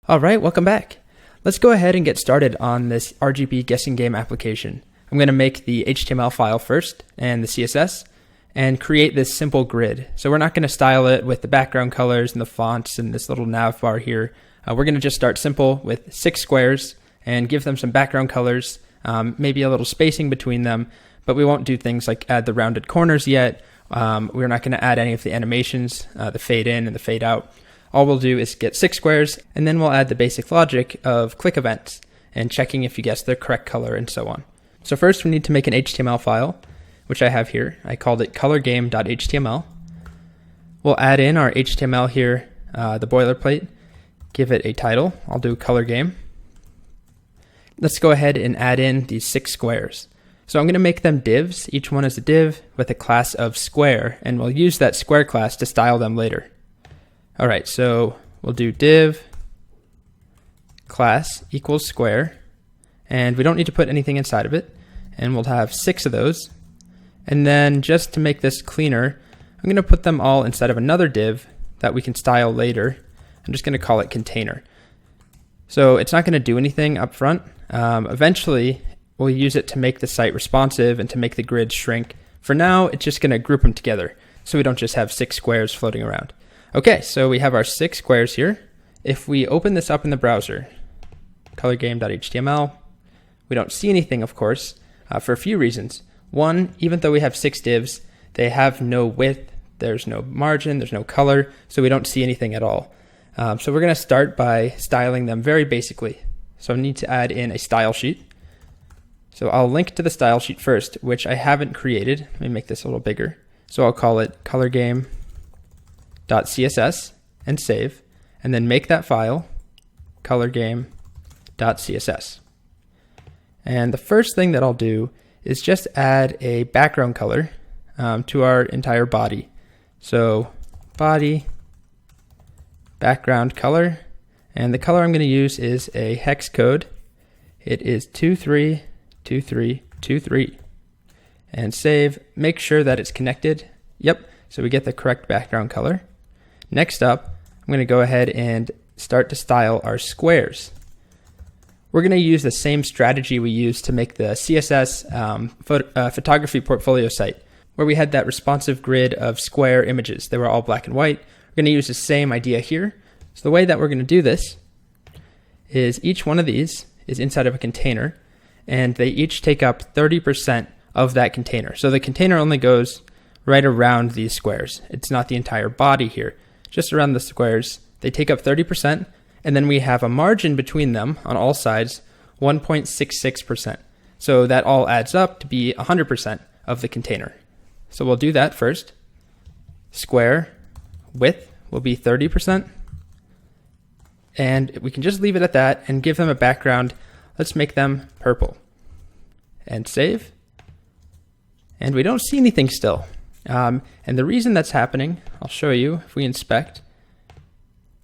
All right, welcome back. Let's go ahead and get started on this RGB guessing game application. I'm going to make the HTML file first and the CSS and create this simple grid. So we're not going to style it with the background colors and the fonts and this little nav bar here. We're going to just start simple with 6 squares and give them some background colors, maybe a little spacing between them, but we won't do things like add the rounded corners yet. We're not going to add any of the animations, the fade in and the fade out. All we'll do is get 6 squares, and then we'll add the basic logic of click events and checking if you guess the correct color and so on. So first we need to make an HTML file, which I have here. I called it colorgame.html. We'll add in our HTML here, the boilerplate, give it a title. I'll do color game. Let's go ahead and add in these 6 squares. So I'm going to make them divs. Each one is a div with a class of square, and we'll use that square class to style them later. All right, so we'll do div class equals square, and we don't need to put anything inside of it, and we'll have 6 of those. And then just to make this cleaner, I'm going to put them all inside of another div that we can style later. I'm just going to call it container. So it's not going to do anything up front. Eventually, we'll use it to make the site responsive and to make the grid shrink. For now, it's just going to group them together so we don't just have 6 squares floating around. Okay, so we have our 6 squares here. If we open this up in the browser, colorgame.html, we don't see anything, of course, for a few reasons. One, even though we have 6 divs, they have no width, there's no margin, there's no color, so we don't see anything at all. So we're going to start by styling them very basically. So I need to add in a style sheet. So I'll link to the style sheet first, which I haven't created. Let me make this a little bigger. So I'll call it colorgame.css and save, and then make that file colorgame.css. And the first thing that I'll do is just add a background color to our entire body. So body background color, and the color I'm going to use is a hex code. It is 232323, and save. Make sure that it's connected. Yep, so we get the correct background color. Next up, I'm going to go ahead and start to style our squares. We're going to use the same strategy we used to make the CSS photography portfolio site, where we had that responsive grid of square images. They were all black and white. We're going to use the same idea here. So the way that we're going to do this is each one of these is inside of a container, and they each take up 30% of that container. So the container only goes right around these squares. It's not the entire body here, just around the squares. They take up 30%, and then we have a margin between them on all sides, 1.66%. So that all adds up to be 100% of the container. So we'll do that first. Square width will be 30%. And we can just leave it at that and give them a background. Let's make them purple. And save. And we don't see anything still. And the reason that's happening, I'll show you if we inspect.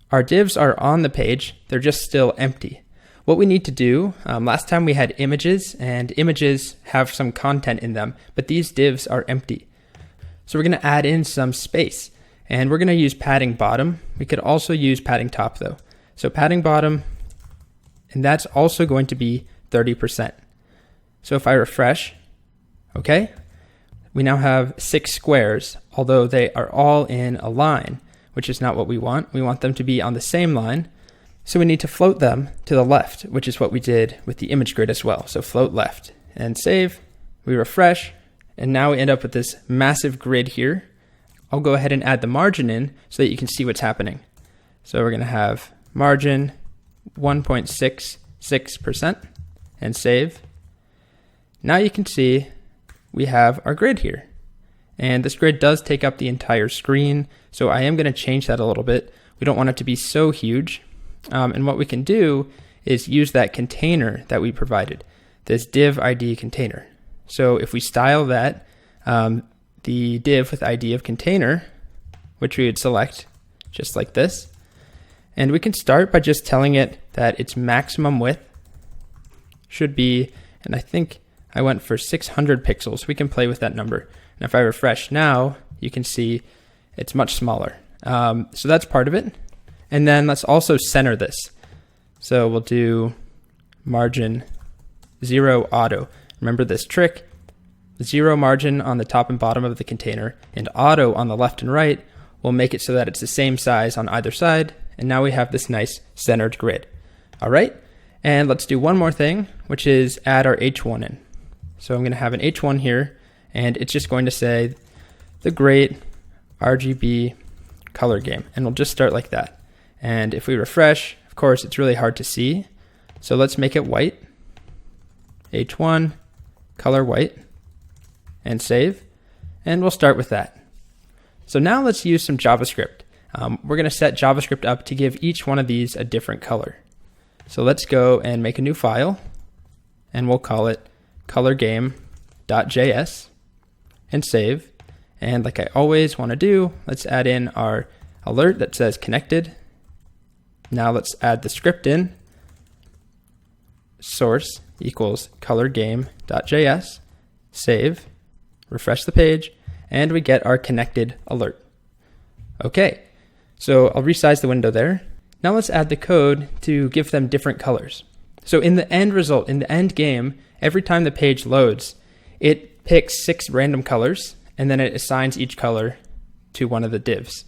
Our divs are on the page, they're just still empty. What we need to do, last time we had images, and images have some content in them, but these divs are empty. So we're going to add in some space, and we're going to use padding bottom. We could also use padding top though. So padding bottom, and that's also going to be 30%. So if I refresh, okay, we now have 6 squares, although they are all in a line, which is not what we want. We want them to be on the same line. So we need to float them to the left, which is what we did with the image grid as well. So float left and save. We refresh, and now we end up with this massive grid here. I'll go ahead and add the margin in so that you can see what's happening. So we're going to have margin 1.66% and save. Now you can see we have our grid here. And this grid does take up the entire screen, so I am going to change that a little bit. We don't want it to be so huge. And what we can do is use that container that we provided, this div ID container. So if we style that, the div with ID of container, which we would select just like this, and we can start by just telling it that its maximum width should be, and I think I went for 600 pixels. We can play with that number. And if I refresh now, you can see it's much smaller. So that's part of it. And then let's also center this. So we'll do margin 0 auto. Remember this trick, 0 margin on the top and bottom of the container and auto on the left and right will make it so that it's the same size on either side. And now we have this nice centered grid. All right, and let's do one more thing, which is add our H1 in. So I'm going to have an H1 here, and it's just going to say the great RGB color game, and we'll just start like that. And if we refresh, of course, it's really hard to see. So let's make it white, H1, color white, and save. And we'll start with that. So now let's use some JavaScript. We're going to set JavaScript up to give each one of these a different color. So let's go and make a new file, and we'll call it colorgame.js and save. And like I always want to do, let's add in our alert that says connected. Now let's add the script in. Source equals colorgame.js, save, refresh the page, and we get our connected alert. Okay, so I'll resize the window there. Now let's add the code to give them different colors. So in the end result, in the end game, every time the page loads, it picks 6 random colors, and then it assigns each color to one of the divs.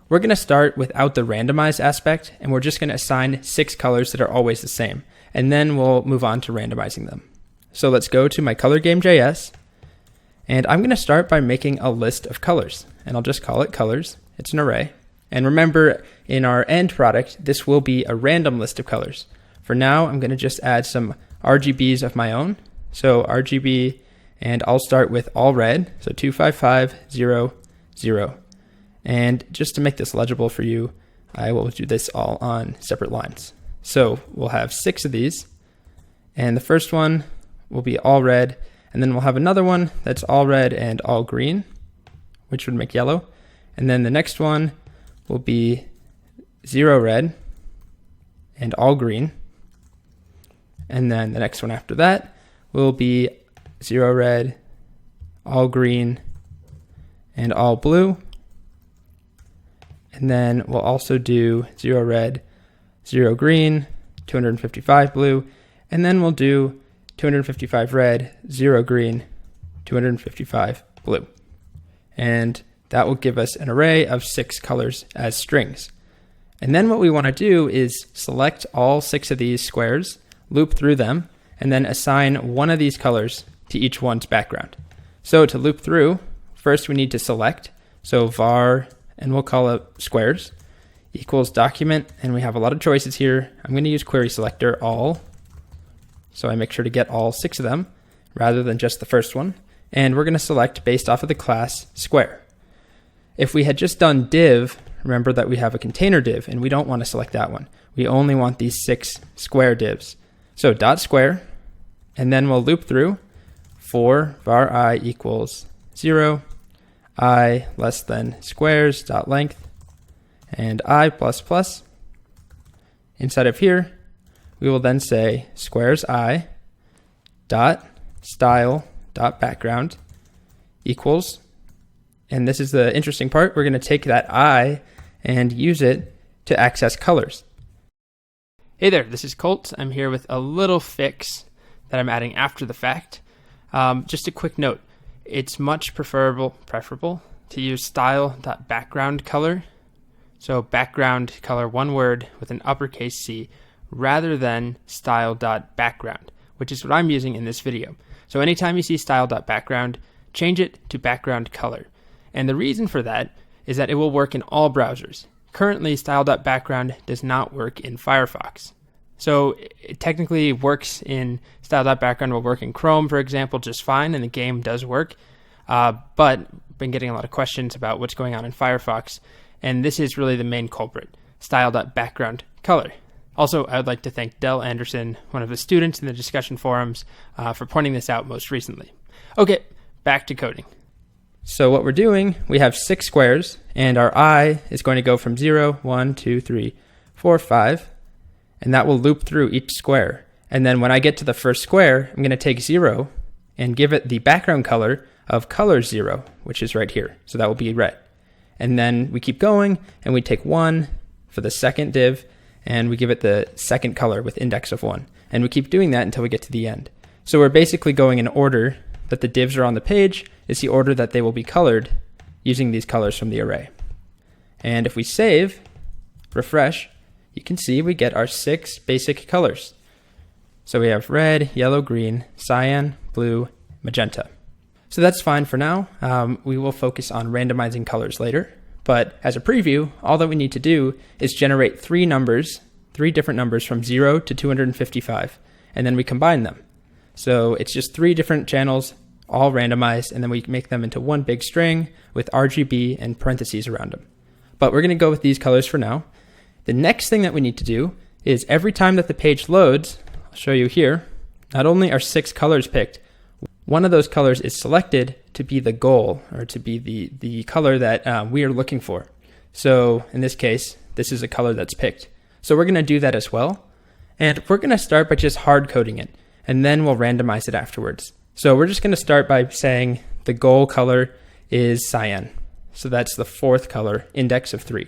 We're going to start without the randomize aspect, and we're just going to assign 6 colors that are always the same, and then we'll move on to randomizing them. So let's go to my colorgame.js, and I'm going to start by making a list of colors, and I'll just call it colors. It's an array. And remember, in our end product, this will be a random list of colors. For now, I'm going to just add some RGBs of my own. So RGB, and I'll start with all red, so 25500. And just to make this legible for you, I will do this all on separate lines. So we'll have 6 of these, and the first one will be all red, and then we'll have another one that's all red and all green, which would make yellow. And then the next one will be 0 red and all green. And then the next one after that will be 0 red, all green, and all blue. And then we'll also do 0 red, 0 green, 255 blue, and then we'll do 255 red, 0 green, 255 blue. And that will give us an array of 6 colors as strings. And then what we want to do is select all 6 of these squares, loop through them, and then assign one of these colors to each one's background. So to loop through, first we need to select. So var, and we'll call it squares, equals document, and we have a lot of choices here. I'm going to use query selector all, so I make sure to get all 6 of them rather than just the first one. And we're going to select based off of the class square. If we had just done div, remember that we have a container div, and we don't want to select that one. We only want these 6 square divs. So dot square, and then we'll loop through for var I equals 0, I less than squares dot length, and I plus plus. Inside of here, we will then say squares I dot style dot background equals, and this is the interesting part, we're going to take that I and use it to access colors. Hey there, this is Colt. I'm here with a little fix that I'm adding after the fact. Just a quick note, it's much preferable to use style.background color. So background color, one word with an uppercase C, rather than style.background, which is what I'm using in this video. So anytime you see style.background, change it to background color. And the reason for that is that it will work in all browsers. Currently, style.background does not work in Firefox. So it technically works in style.background will work in Chrome, for example, just fine, and the game does work. But I've been getting a lot of questions about what's going on in Firefox, and this is really the main culprit, style.background color. Also, I would like to thank Dell Anderson, one of the students in the discussion forums, for pointing this out most recently. Okay, back to coding. So what we're doing, we have 6 squares, and our I is going to go from 0, 1, 2, 3, 4, 5, and that will loop through each square. And then when I get to the first square, I'm going to take 0 and give it the background color of color 0, which is right here. So that will be red. And then we keep going, and we take 1 for the second div, and we give it the second color with index of 1. And we keep doing that until we get to the end. So we're basically going in order that the divs are on the page is the order that they will be colored using these colors from the array. And if we save, refresh, you can see we get our 6 basic colors. So we have red, yellow, green, cyan, blue, magenta. So that's fine for now. We will focus on randomizing colors later. But as a preview, all that we need to do is generate 3 different numbers from 0 to 255, and then we combine them. So it's just 3 different channels, all randomized, and then we make them into one big string with RGB and parentheses around them. But we're going to go with these colors for now. The next thing that we need to do is every time that the page loads, I'll show you here, not only are 6 colors picked, one of those colors is selected to be the goal, or to be the color that we are looking for. So in this case, this is a color that's picked. So we're going to do that as well. And we're going to start by just hard coding it, and then we'll randomize it afterwards. So we're just going to start by saying the goal color is cyan. So that's the 4th color, index of 3.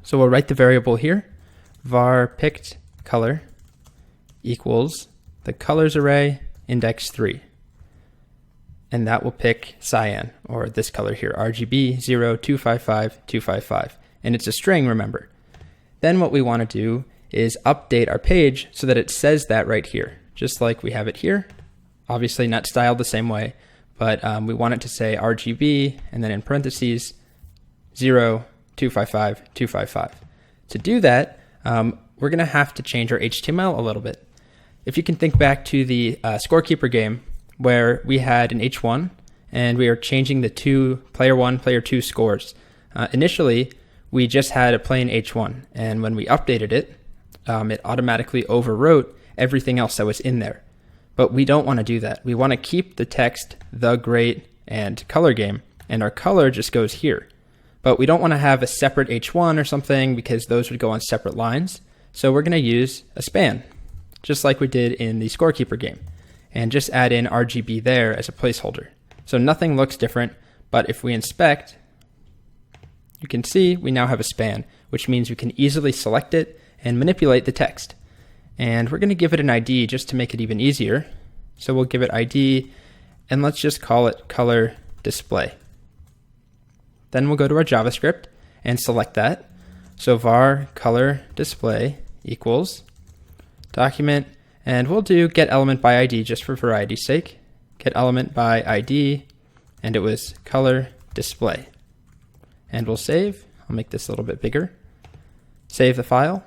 So we'll write the variable here, var picked color equals the colors array index 3. And that will pick cyan, or this color here, RGB 0255255. And it's a string, remember. Then what we want to do is update our page so that it says that right here, just like we have it here. Obviously not styled the same way, but we want it to say RGB and then in parentheses 0255255. To do that, we're going to have to change our HTML a little bit. If you can think back to the Scorekeeper game, where we had an H1 and we are changing the player 1, player 2 scores. Initially, we just had a plain H1, and when we updated it, it automatically overwrote everything else that was in there. But we don't want to do that. We want to keep the text, the, great, and color game, and our color just goes here. But we don't want to have a separate H1 or something because those would go on separate lines. So we're going to use a span, just like we did in the Scorekeeper game, and just add in RGB there as a placeholder. So nothing looks different, but if we inspect, you can see we now have a span, which means we can easily select it and manipulate the text. And we're going to give it an ID just to make it even easier. So we'll give it ID, and let's just call it color display. Then we'll go to our JavaScript and select that. So var color display equals document, and we'll do get element by ID just for variety's sake. Get element by ID, and it was color display. And we'll save. I'll make this a little bit bigger. Save the file.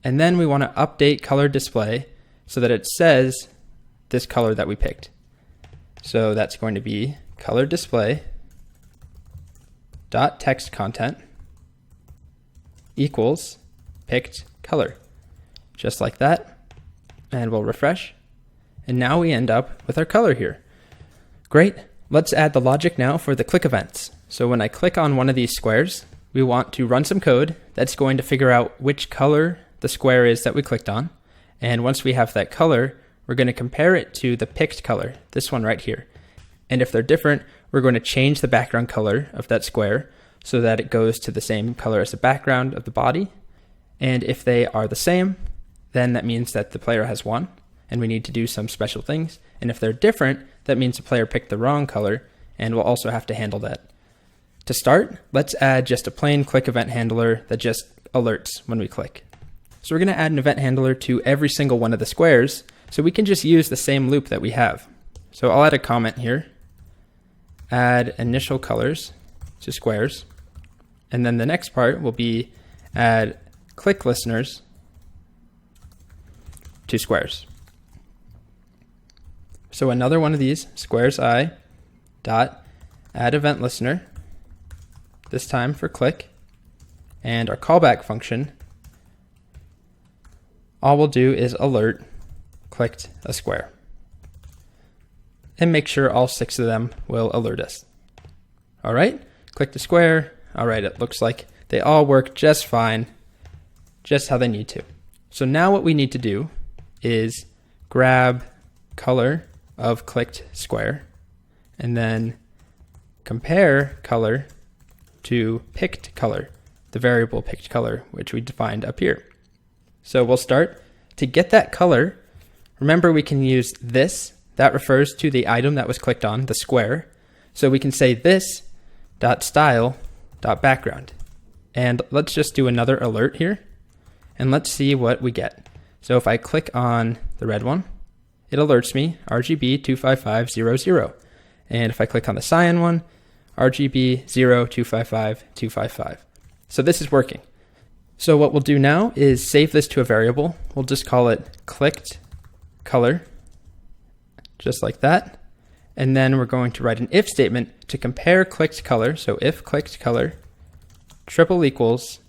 And then we want to update color display so that it says this color that we picked. So that's going to be color display dot text content equals picked color. Just like that. And we'll refresh. And now we end up with our color here. Great. Let's add the logic now for the click events. So when I click on one of these squares, we want to run some code that's going to figure out which color the square is that we clicked on. And once we have that color, we're going to compare it to the picked color, this one right here. And if they're different, we're going to change the background color of that square so that it goes to the same color as the background of the body. And if they are the same, then that means that the player has won, and we need to do some special things. And if they're different, that means the player picked the wrong color, and we'll also have to handle that. To start, let's add just a plain click event handler that just alerts when we click. So we're going to add an event handler to every single one of the squares, so we can just use the same loop that we have. So I'll add a comment here, add initial colors to squares, and then the next part will be add click listeners to squares. So another one of these, squares I dot add event listener, this time for click, and our callback function, all we'll do is alert clicked a square. And make sure all 6 of them will alert us. All right, click the square. All right, it looks like they all work just fine, just how they need to. So now what we need to do is grab color of clicked square and then compare color to picked color, the variable picked color, which we defined up here. So we'll start. To get that color, remember we can use this. That refers to the item that was clicked on, the square. So we can say this.style.background. And let's just do another alert here. And let's see what we get. So if I click on the red one, it alerts me RGB 25500. And if I click on the cyan one, RGB 0255-255. So this is working. So what we'll do now is save this to a variable. We'll just call it clicked color, just like that. And then we're going to write an if statement to compare clicked color. So if clicked color triple equals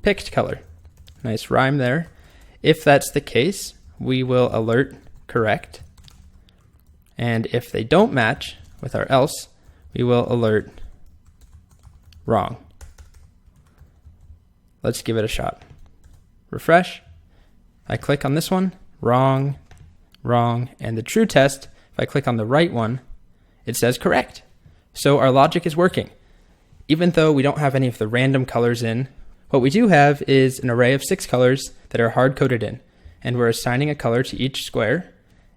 picked color. Nice rhyme there. If that's the case, we will alert correct. And if they don't match with our else, we will alert wrong. Let's give it a shot. Refresh. I click on this one, wrong, wrong. And the true test, if I click on the right one, it says correct. So our logic is working. Even though we don't have any of the random colors in, what we do have is an array of 6 colors that are hard-coded in. And we're assigning a color to each square.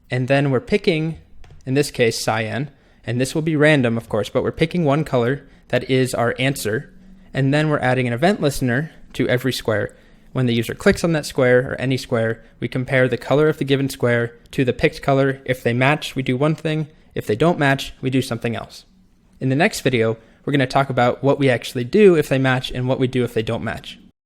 And then we're picking, in this case, cyan. And this will be random, of course, but we're picking one color that is our answer. And then we're adding an event listener to every square. When the user clicks on that square or any square, we compare the color of the given square to the picked color. If they match, we do one thing. If they don't match, we do something else. In the next video, we're going to talk about what we actually do if they match and what we do if they don't match.